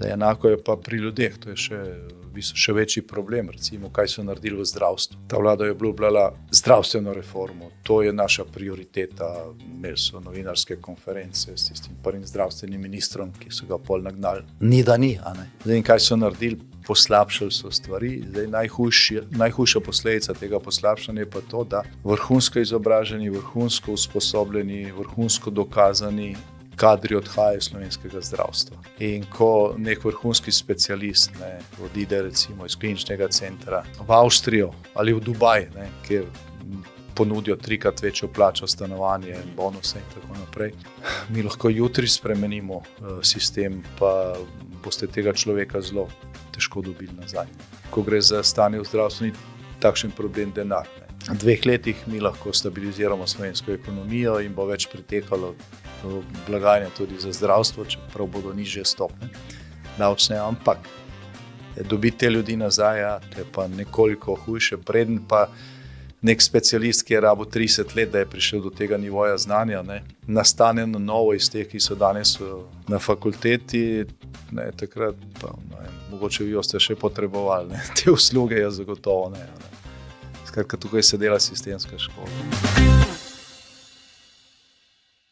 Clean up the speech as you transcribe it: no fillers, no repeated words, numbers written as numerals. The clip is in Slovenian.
Zdaj, enako je pa pri ljudeh, to je še večji problem, recimo, kaj so naredili v zdravstvu. Ta vlada je obljubljala zdravstveno reformo, to je naša prioriteta, imeli so novinarske konference s tistim prvim zdravstvenim ministrom, ki so ga pol nagnali. Ni da ni, a ne. Zdaj, in kaj so naredili? Poslabšali so stvari. Zdaj, najhujša posledica tega poslabšanja je pa to, da vrhunsko izobraženi, vrhunsko usposobljeni, vrhunsko dokazani kadri odhajajo iz slovenskega zdravstva. In ko nek vrhunski specialist odide recimo iz kliničnega centra v Avstrijo ali v Dubaj, kjer ponudijo 3-krat večjo plačo, stanovanje, bonuse in tako naprej, mi lahko jutri spremenimo sistem, pa boste tega človeka zelo težko dobili nazaj. Ko gre za stanje v zdravstvu, ni takšen problem denar. V 2 letih mi lahko stabiliziramo slovensko ekonomijo in bo več pritekalo blagajne tudi za zdravstvo, čeprav bodo nižje stopnje davčne, ampak dobiti te ljudi nazaj, to je pa nekoliko hujše, preden pa nek specialist, ki je rabil 30 let, da je prišel do tega nivoja znanja, nastane na novo iz teh, ki so danes na fakulteti, takrat pa mogoče vi ste še potrebovali, te usluge je zagotovo ne. Skratka, tukaj se dela sistemska škola.